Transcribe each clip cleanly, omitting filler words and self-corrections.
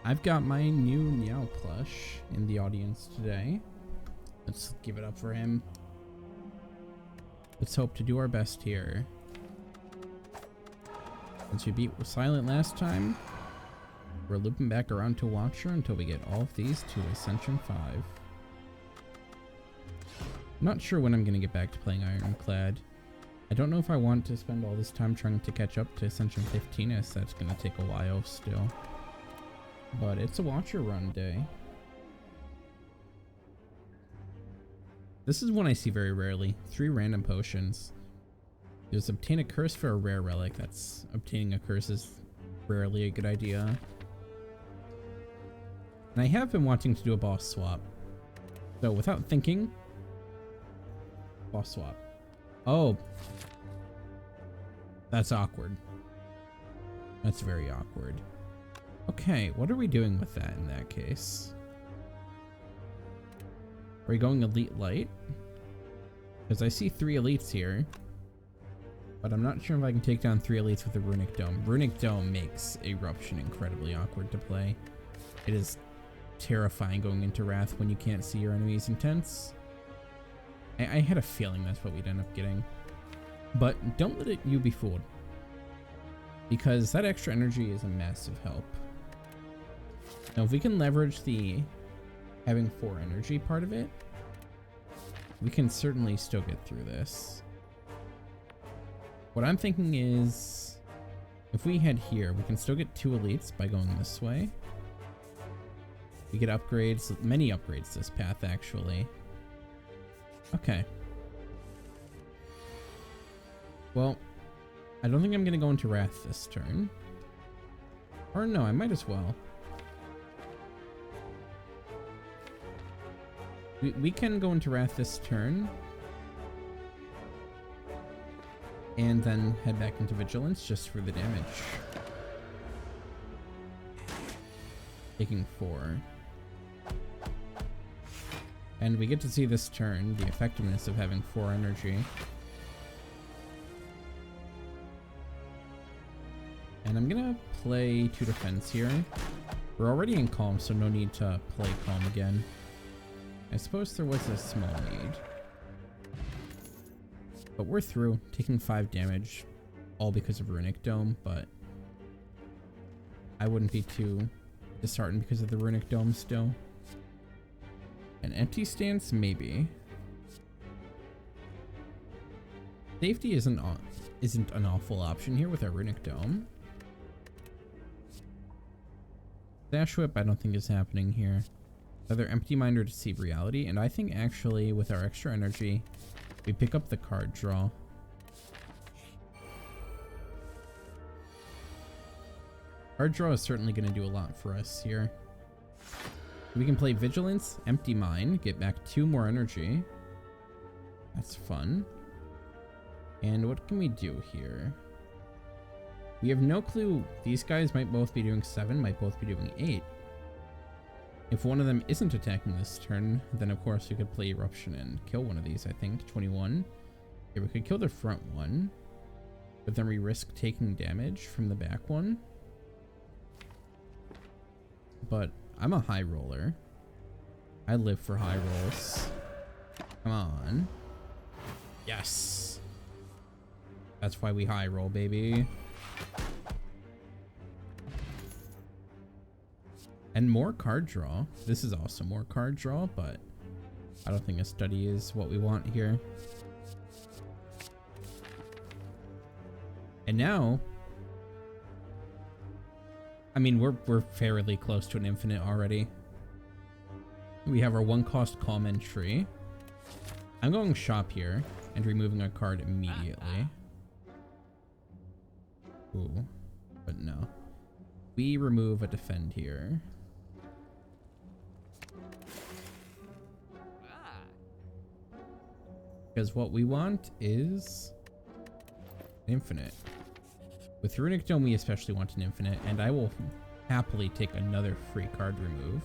I've got my new Meow plush in the audience today. Let's give it up for him. Let's hope to do our best here. Since we beat Silent last time, we're looping back around to Watcher until we get all of these to Ascension 5. I'm not sure when I'm going to get back to playing Ironclad. I don't know if I want to spend all this time trying to catch up to Ascension 15, as that's going to take a while still. But it's a Watcher run day. This is one I see very rarely. 3 random potions. There's obtain a curse for a rare relic. That's obtaining a curse is rarely a good idea. And I have been wanting to do a boss swap. So without thinking, boss swap. Oh, that's awkward. That's very awkward. Okay, what are we doing with that in that case? Are we going Elite Light? Because I see 3 elites here. But I'm not sure if I can take down 3 elites with a Runic Dome. Runic Dome makes Eruption incredibly awkward to play. It is terrifying going into Wrath when you can't see your enemy's intents. I had a feeling that's what we'd end up getting. But don't let you be fooled. Because that extra energy is a massive help. Now if we can leverage the having 4 energy part of it, we can certainly still get through this. What I'm thinking is, if we head here, we can still get 2 elites by going this way. We get upgrades, many upgrades this path actually. Okay. Well, I don't think I'm gonna go into Wrath this turn. Or no, I might as well. We can go into Wrath this turn. And then head back into Vigilance just for the damage. Taking 4. And we get to see this turn, the effectiveness of having 4 energy. And I'm gonna play 2 defense here. We're already in Calm, so no need to play Calm again. I suppose there was a small need. But we're through, taking 5 damage, all because of Runic Dome, but I wouldn't be too disheartened because of the Runic Dome still. An empty stance, maybe. Safety isn't an awful option here with our Runic Dome. Dash Whip I don't think is happening here. Either Empty Mind or Deceive Reality, and I think actually with our extra energy, we pick up the card draw. Card draw is certainly going to do a lot for us here. We can play Vigilance, Empty Mind, get back 2 more energy. That's fun. And what can we do here? We have no clue. These guys might both be doing 7, might both be doing 8. If one of them isn't attacking this turn, then of course we could play Eruption and kill one of these, I think. 21. Yeah, we could kill the front one, but then we risk taking damage from the back one. But I'm a high roller. I live for high rolls. Come on. Yes. That's why we high roll, baby. And more card draw. This is also more card draw, but I don't think a study is what we want here. And now, I mean, we're fairly close to an infinite already. We have our 1-cost Calm entry. I'm going shop here and removing a card immediately. Ooh, but no. We remove a defend here. Because what we want is infinite. With Runic Dome, we especially want an infinite, and I will happily take another free card remove.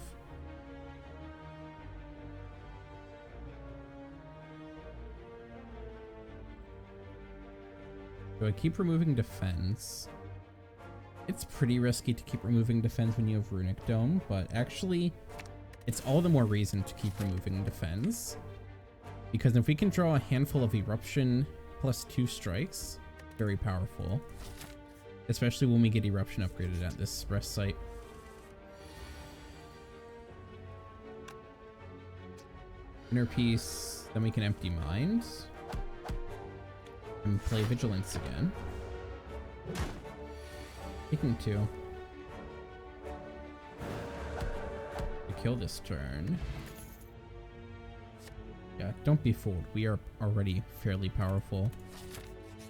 So I keep removing defense. It's pretty risky to keep removing defense when you have Runic Dome, but actually, it's all the more reason to keep removing defense. Because if we can draw a handful of Eruption plus 2 strikes, very powerful. Especially when we get Eruption upgraded at this rest site. Inner Peace, then we can Empty Mind. And play Vigilance again. Taking 2. To kill this turn. Yeah, don't be fooled. We are already fairly powerful.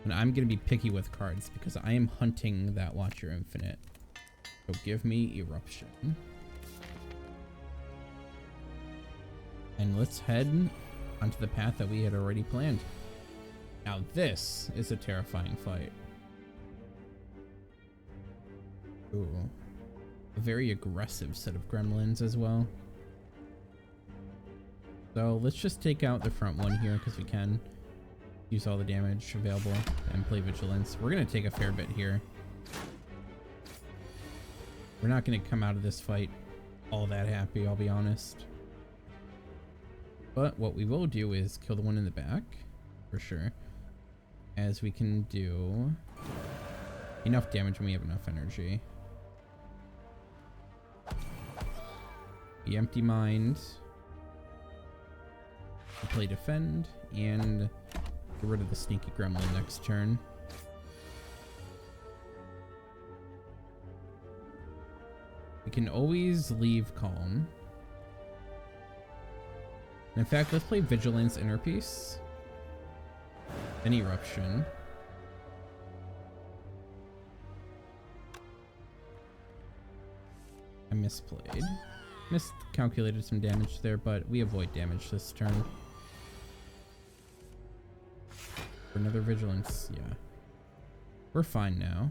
And I'm going to be picky with cards because I am hunting that Watcher Infinite. So give me Eruption. And let's head onto the path that we had already planned. Now this is a terrifying fight. Ooh. A very aggressive set of gremlins as well. So let's just take out the front one here because we can. Use all the damage available and play Vigilance. We're going to take a fair bit here. We're not going to come out of this fight all that happy, I'll be honest. But what we will do is kill the one in the back, for sure. As we can do enough damage when we have enough energy. We Empty Mind. We play Defend and get rid of the sneaky gremlin next turn. We can always leave Calm. In fact, let's play Vigilance, Inner Peace. Then Eruption. I misplayed. Miscalculated some damage there, but we avoid damage this turn. For another Vigilance, yeah. We're fine now.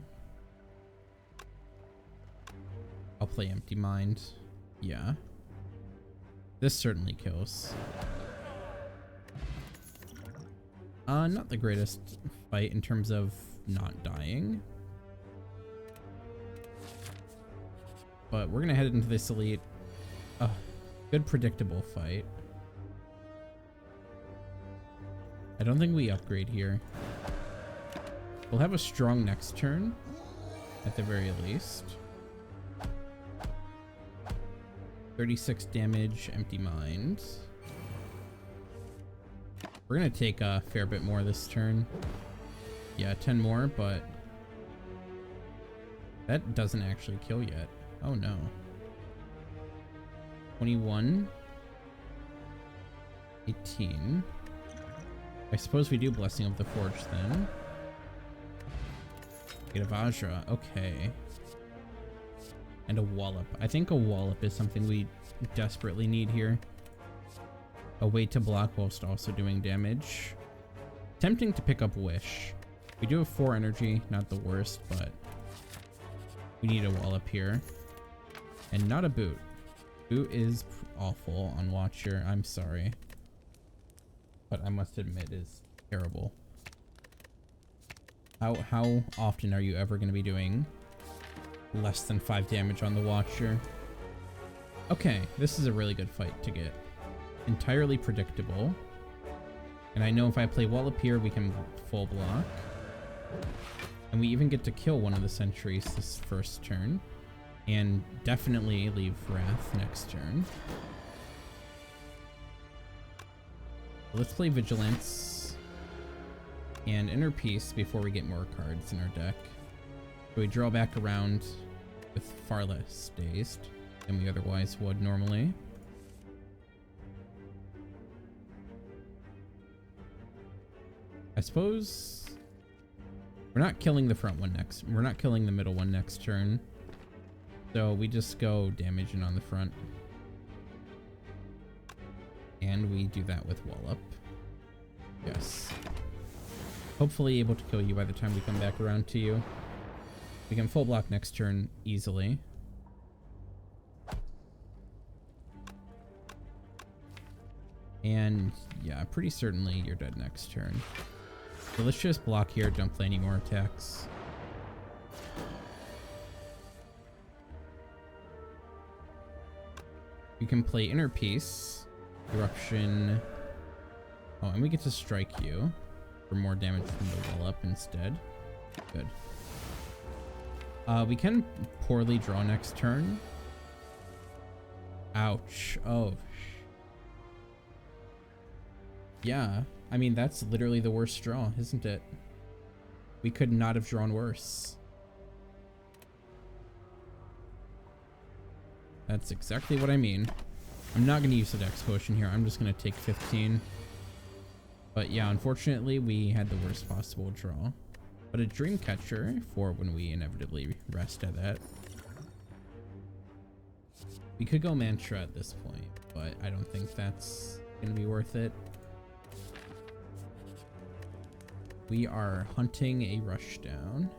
I'll play Empty Mind. Yeah. This certainly kills. Not the greatest fight in terms of not dying. But we're gonna head into this elite. Good predictable fight. I don't think we upgrade here. We'll have a strong next turn, at the very least. 36 damage, Empty Mind. We're gonna take a fair bit more this turn. Yeah, 10 more, but that doesn't actually kill yet. Oh no. 21. 18. I suppose we do Blessing of the Forge then. Get a Vajra, okay. And a Wallop. I think a Wallop is something we desperately need here. A way to block whilst also doing damage. Tempting to pick up Wish. We do have 4 energy, not the worst, but we need a Wallop here. And not a Boot. Boot is awful on Watcher, I'm sorry. But I must admit is terrible. How often are you ever going to be doing less than 5 damage on the Watcher? Okay, this is a really good fight to get. Entirely predictable. And I know if I play Wallop here, we can full block. And we even get to kill one of the sentries this first turn. And definitely leave Wrath next turn. Let's play Vigilance and Inner Peace before we get more cards in our deck. So we draw back around with far less dazed than we otherwise would normally. I suppose we're not killing the front one next. We're not killing the middle one next turn. So we just go damaging on the front. And we do that with Wallop. Yes. Hopefully able to kill you by the time we come back around to you. We can full block next turn easily. And yeah, pretty certainly you're dead next turn. So let's just block here, don't play any more attacks. You can play Inner Peace, Eruption. Oh, and we get to strike you for more damage from the wall up instead. Good. We can poorly draw next turn. Ouch. Oh. Yeah. I mean, that's literally the worst draw, isn't it? We could not have drawn worse. That's exactly what I mean. I'm not going to use the Dex potion here. I'm just going to take 15. But yeah, unfortunately, we had the worst possible draw. But a Dreamcatcher for when we inevitably rest at that. We could go Mantra at this point, but I don't think that's going to be worth it. We are hunting a Rushdown.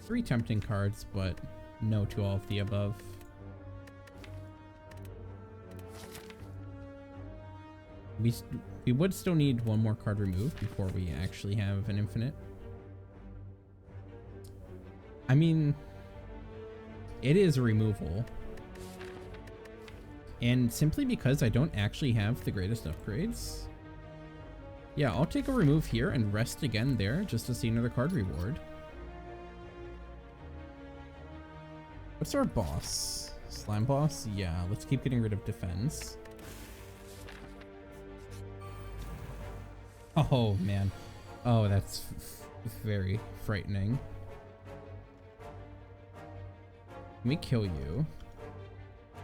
3 tempting cards, but no to all of the above. We would still need one more card removed before we actually have an infinite. I mean, it is a removal. And simply because I don't actually have the greatest upgrades. Yeah, I'll take a remove here and rest again there just to see another card reward. What's our boss? Slime boss? Yeah, let's keep getting rid of defense. Oh, man. Oh, that's very frightening. Let me kill you.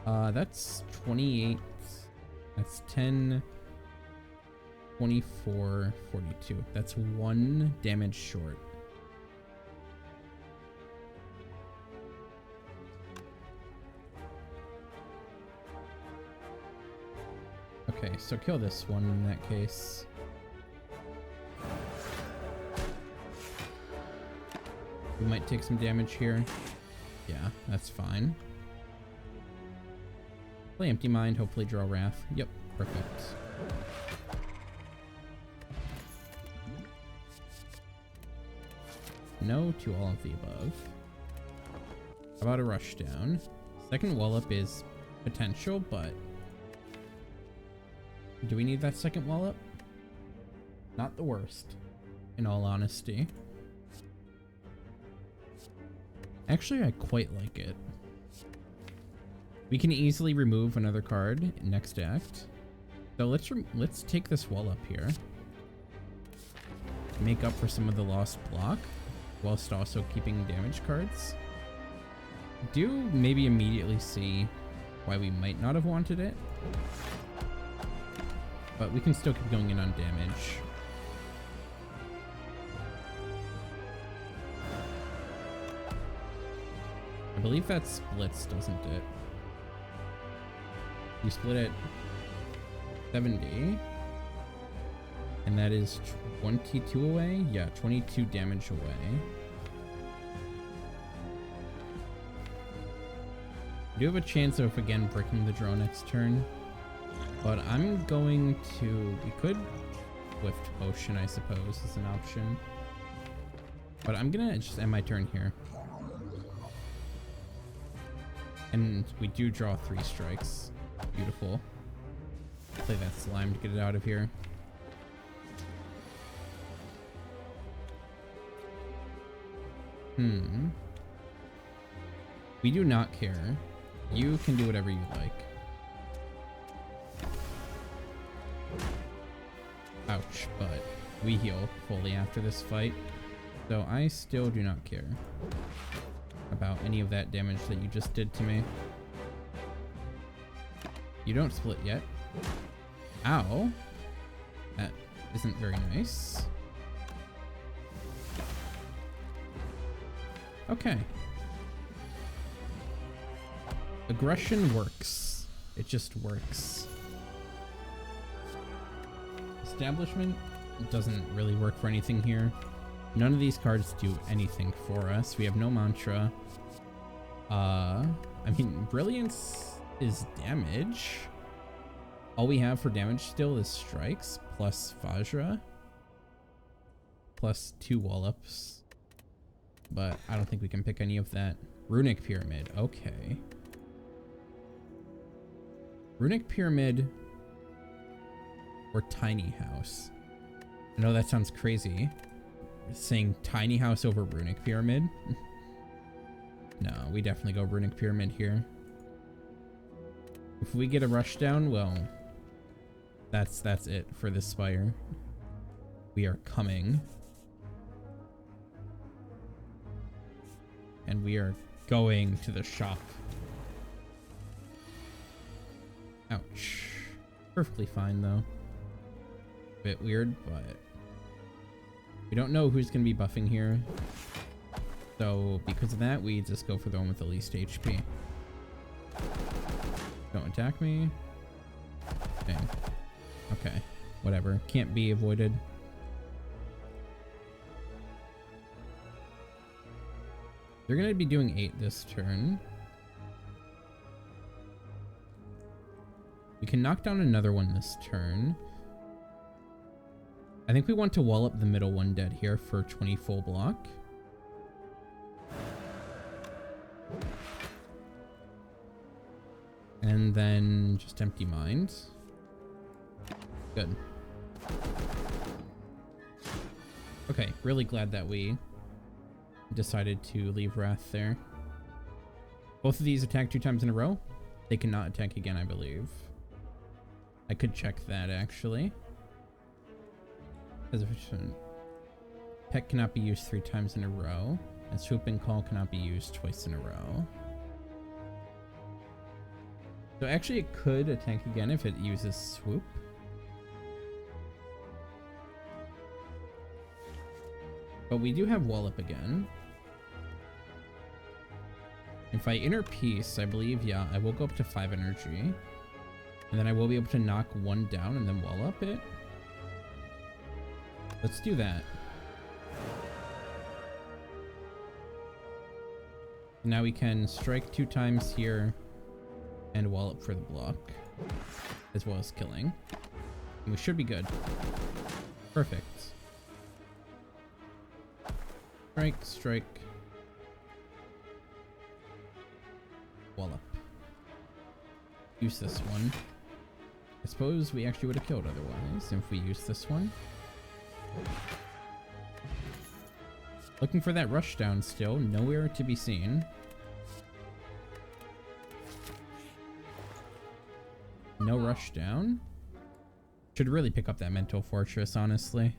That's 28. That's 10, 24, 42. That's 1 damage short. Okay, so kill this one in that case. We might take some damage here. Yeah, that's fine. Play Empty Mind, hopefully draw Wrath. Yep, perfect. No to all of the above. How about a Rushdown? Second Wallop is potential, but do we need that second Wallop? Not the worst, in all honesty. Actually, I quite like it. We can easily remove another card next act. So let's take this wall up here. Make up for some of the lost block, whilst also keeping damage cards. Do maybe immediately see why we might not have wanted it. But we can still keep going in on damage. I believe that splits, doesn't it? You split it 70. And that is 22 away? Yeah, 22 damage away. I do have a chance of, again, breaking the draw next turn. But I'm going to... We could Swift Potion, I suppose, is an option. But I'm gonna just end my turn here. And we do draw 3 strikes. Beautiful. Play that slime to get it out of here. We do not care. You can do whatever you like. Ouch, but we heal fully after this fight. So I still do not care about any of that damage that you just did to me. You don't split yet. Ow. That isn't very nice. Okay. Aggression works. It just works. Establishment doesn't really work for anything here. None of these cards do anything for us. We have no mantra. I mean, Brilliance is damage. All we have for damage still is strikes plus Vajra plus 2 wallops. But I don't think we can pick any of that. Runic Pyramid. Okay. Runic Pyramid or Tiny House? I know that sounds crazy. Saying Tiny House over Runic Pyramid? No, we definitely go Runic Pyramid here. If we get a rush down, well, that's it for this spire. We are coming. And we are going to the shop. Ouch. Perfectly fine though. Bit weird, but we don't know who's going to be buffing here. So because of that, we just go for the one with the least HP. Don't attack me. Dang. Okay. Whatever. Can't be avoided. They're going to be doing 8 this turn. We can knock down another one this turn. I think we want to wall up the middle one dead here for 20 full block. And then just empty mind. Good. Okay, really glad that we decided to leave Wrath there. Both of these attack 2 times in a row. They cannot attack again, I believe. I could check that actually. Pet cannot be used 3 times in a row, and Swoop and Call cannot be used twice in a row. So actually it could attack again if it uses Swoop. But we do have Wall Up again. If I Inner Peace, I believe, yeah, I will go up to 5 energy. And then I will be able to knock 1 down and then Wall Up it. Let's do that. Now we can strike 2 times here and Wall Up for the block, as well as killing. And we should be good. Perfect. Strike, strike. Wall Up. Use this one. I suppose we actually would have killed otherwise if we use this one. Looking for that rush down still, nowhere to be seen. No rush down. Should really pick up that mental fortress, honestly.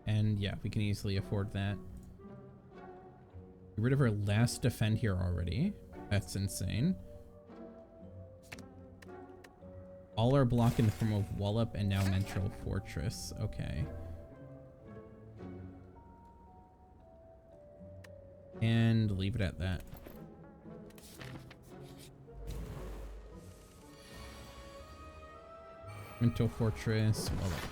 And yeah, we can easily afford that. Get rid of our last defend here already. That's insane. All our block in the form of Wall Up and now Mental Fortress. Okay. And leave it at that. Mental Fortress, Wall Up.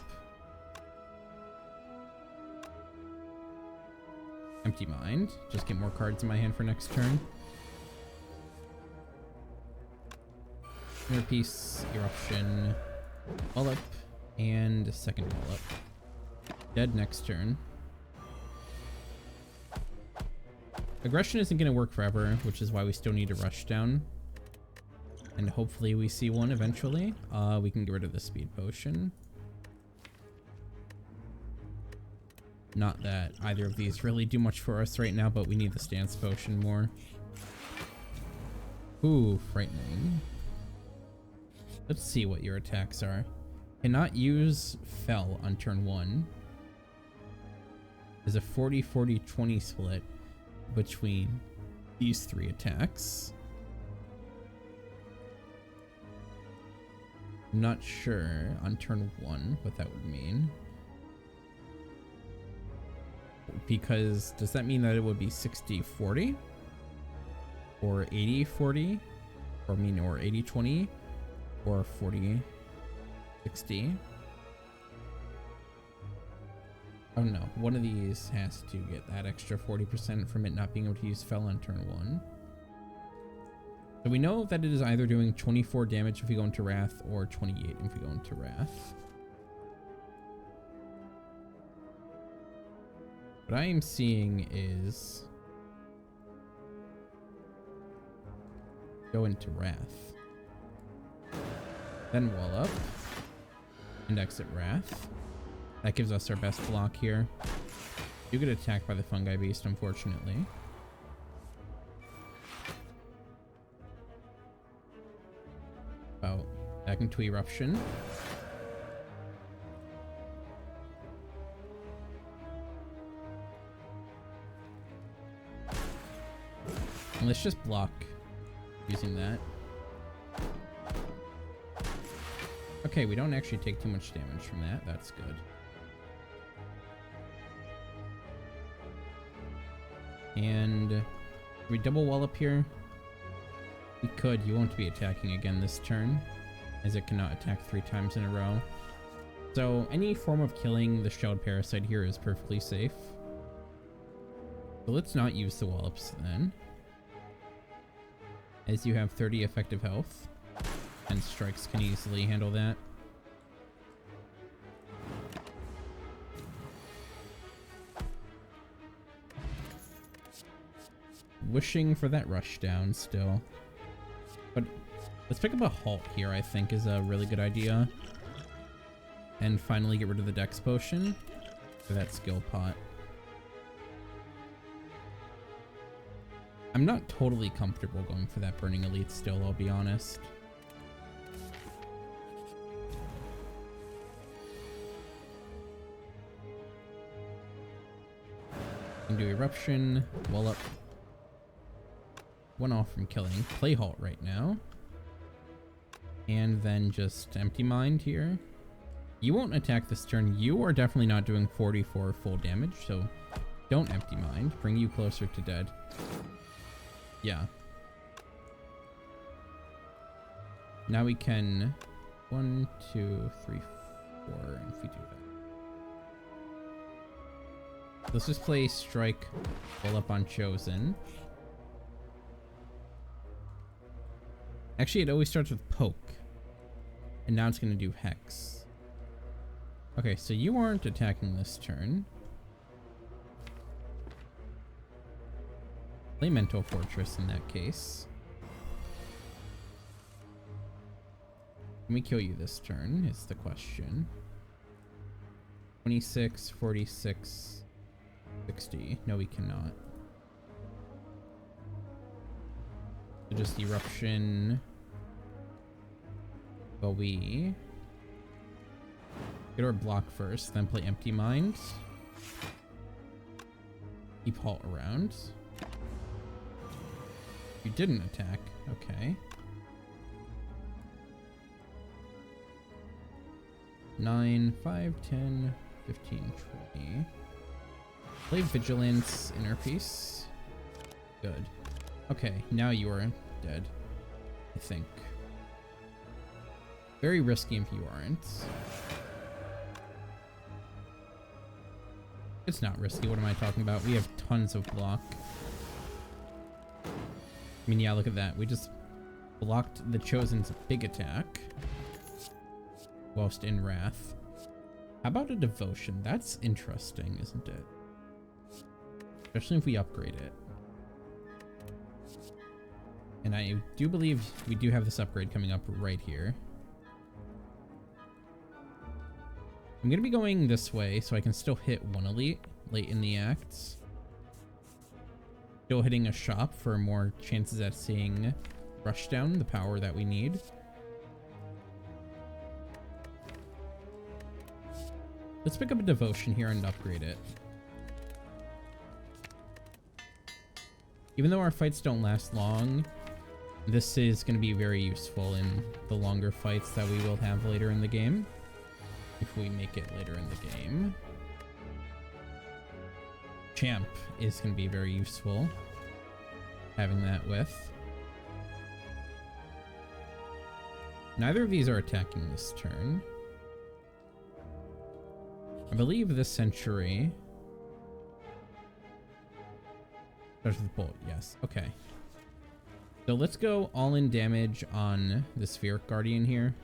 Empty Mind. Just get more cards in my hand for next turn. Inner Peace, Eruption, Wall Up, and a second Wall Up. Dead next turn. Aggression isn't going to work forever, which is why we still need a rush down. And hopefully we see one eventually. We can get rid of the speed potion. Not that either of these really do much for us right now, but we need the stance potion more. Ooh, frightening. Let's see what your attacks are. Cannot use Fell on turn 1. There's a 40-40-20 split between these 3 attacks. I'm not sure on turn 1 what that would mean. Because does that mean that it would be 60-40? Or 80-40? Or 80-20? Or 40-60? Oh no, one of these has to get that extra 40% from it not being able to use Fell on turn 1. So we know that it is either doing 24 damage if we go into Wrath or 28 if we go into Wrath. What I am seeing is Go into Wrath. Then wall up. And exit Wrath. That gives us our best block here. You get attacked by the Fungi Beast, unfortunately. Oh, back into Eruption. And let's just block using that. Okay, we don't actually take too much damage from that. That's good. And we double wall up here. We could. You won't be attacking again this turn, as it cannot attack 3 times in a row. So any form of killing the shelled parasite here is perfectly safe. So let's not use the wall ups then, as you have 30 effective health, and strikes can easily handle that. Wishing for that rush down still. But let's pick up a halt here, I think is a really good idea. And finally get rid of the Dex Potion for that skill pot. I'm not totally comfortable going for that Burning Elite still, I'll be honest. Can do Eruption, wall up. One off from killing. Play halt right now. And then just Empty Mind here. You won't attack this turn. You are definitely not doing 44 full damage, so don't Empty Mind. Bring you closer to dead. Yeah. Now we can 1, 2, 3, 4, and if we do that. Let's just play Strike, pull up on Chosen. Actually, it always starts with Poke. And now it's going to do Hex. Okay, so you aren't attacking this turn. Play Mental Fortress in that case. Can we kill you this turn is the question. 26, 46, 60. No, we cannot. So just Eruption. But we get our block first, then play Empty Mind. Keep halt around. You didn't attack. Okay. 9, 5, 10, 15, 20. Play Vigilance, Inner Peace. Good. Okay, now you are dead, I think. Very risky if you aren't. It's not risky, what am I talking about? We have tons of block. I mean, yeah, look at that. We just blocked the Chosen's big attack whilst in Wrath. How about a Devotion? That's interesting, isn't it? Especially if we upgrade it. And I do believe we do have this upgrade coming up right here. I'm going to be going this way so I can still hit one elite late in the acts. Still hitting a shop for more chances at seeing Rushdown, the power that we need. Let's pick up a Devotion here and upgrade it. Even though our fights don't last long, this is going to be very useful in the longer fights that we will have later in the game. If we make it later in the game. Champ is going to be very useful. Having that with. Neither of these are attacking this turn. I believe this Century starts with Bolt, yes. Okay. So let's go all in damage on the Spheric Guardian here.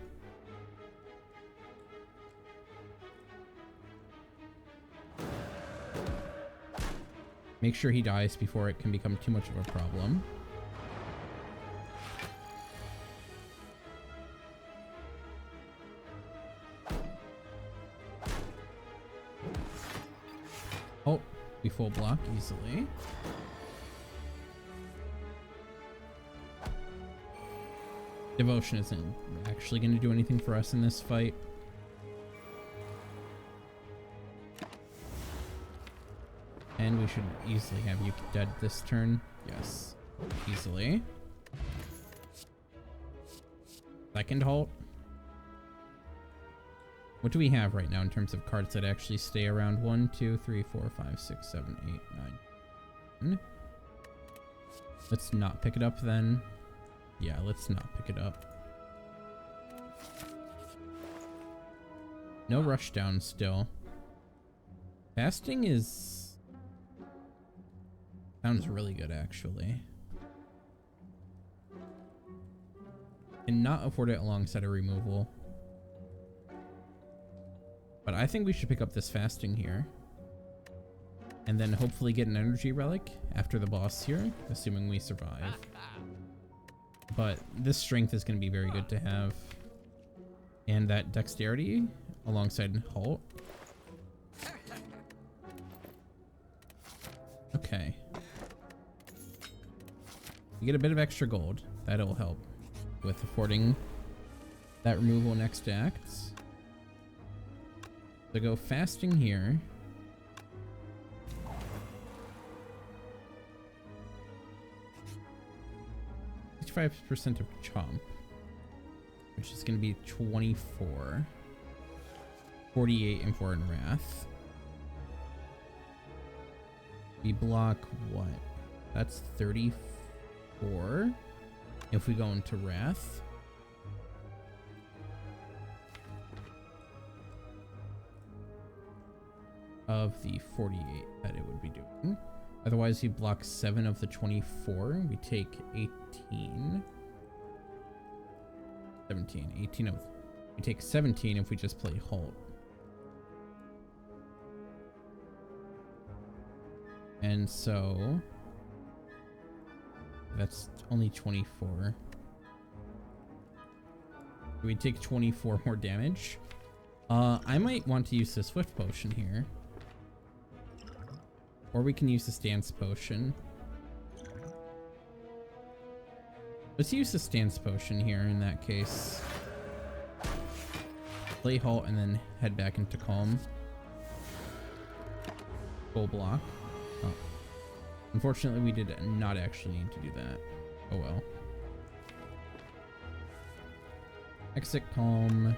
Make sure he dies before it can become too much of a problem. full block easily. Devotion isn't actually going to do anything for us in this fight. And we should easily have you dead this turn. Yes, easily. Second halt. What do we have right now in terms of cards that actually stay around? 1, 2, 3, 4, 5, 6, 7, 8, 9, 10. Let's not pick it up then. Yeah, let's not pick it up. No rush down still. Fasting is... sounds really good actually. And not afford it alongside a removal. But I think we should pick up this fasting here. And then hopefully get an energy relic after the boss here, assuming we survive. But this strength is going to be very good to have. And that dexterity alongside halt. Okay. You get a bit of extra gold. That'll help with affording that removal next act. So go fasting here. %of chomp, which is going to be 24, 48 and 4 in wrath. We block what? That's 34 if we go into wrath. Of the 48 that it would be doing. Otherwise, he blocks 7 of the 24. We take 18. 17. 18 of... we take 17 if we just play halt. And so... that's only 24. We take 24 more damage. I might want to use the Swift Potion here. Or we can use the Stance Potion. Let's use the Stance Potion here in that case. Play halt and then head back into calm. Full block. Oh. Unfortunately, we did not actually need to do that. Oh well. Exit calm.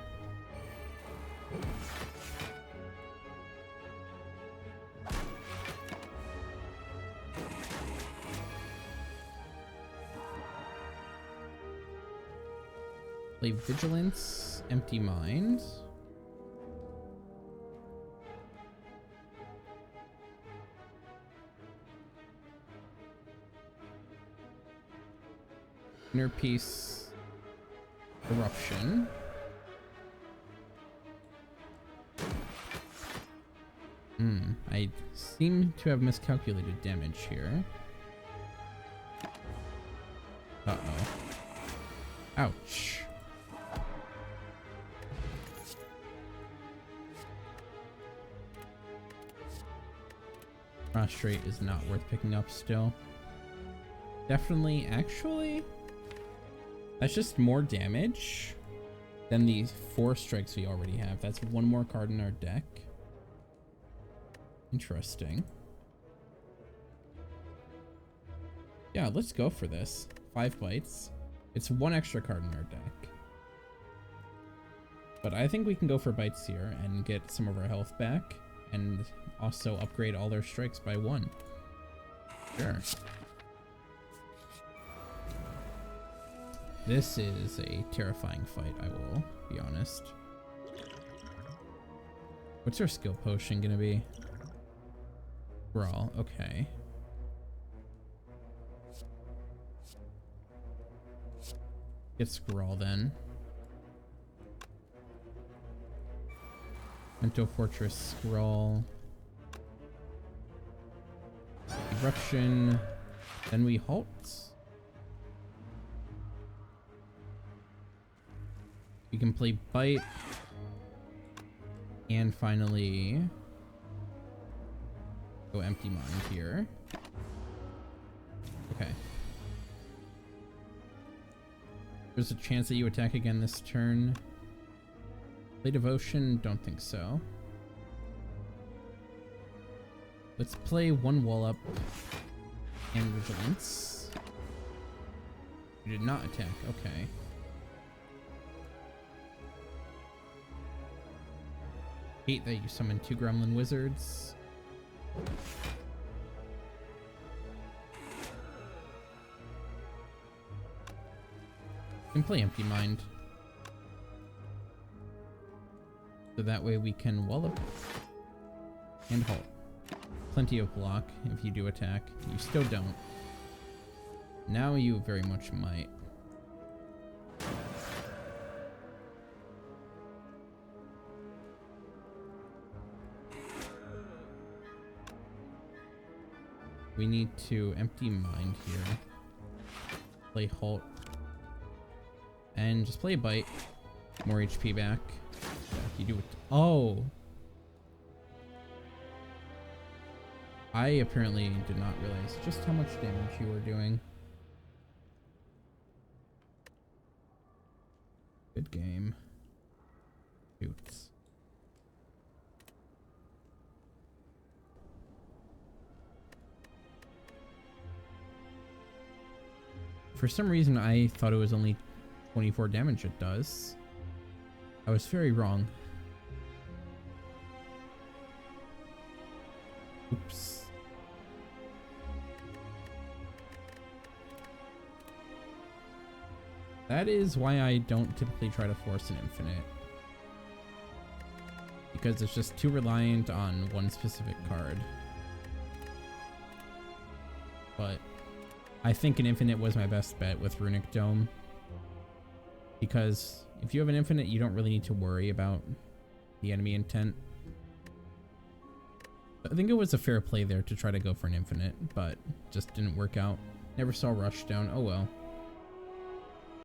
Play Vigilance, Empty Mind. Inner Peace, Eruption. I seem to have miscalculated damage here. Uh-oh. Ouch. Prostrate is not worth picking up still. Definitely, actually, that's just more damage than the 4 strikes we already have. That's 1 more card in our deck. Interesting. Yeah, let's go for this. 5 bites. It's 1 extra card in our deck. But I think we can go for bites here and get some of our health back. And also upgrade all their strikes by 1. Sure. This is a terrifying fight, I will be honest. What's our skill potion gonna be? Brawl, okay. Get Scrawl then. Mental Fortress, Scrawl. Eruption. Then we halt. We can play Bite. And finally... Go empty mind here. Okay. There's a chance that you attack again this turn. Play devotion, don't think so. Let's play one wall up and vigilance. You did not attack, okay. Hate that you summoned 2 gremlin wizards. You can play empty mind. So that way we can wall up and halt. Plenty of block if you do attack. You still don't. Now you very much might. We need to empty mind here. Play halt. And just play bite. More HP back. Yeah, you do it. Oh! I apparently did not realize just how much damage you were doing. Good game. Shoots. For some reason, I thought it was only 24 damage it does. I was very wrong. Oops. That is why I don't typically try to force an infinite. Because it's just too reliant on one specific card. But I think an infinite was my best bet with Runic Dome. Because if you have an infinite, you don't really need to worry about the enemy intent. I think it was a fair play there to try to go for an infinite, but just didn't work out. Never saw Rushdown. Oh well.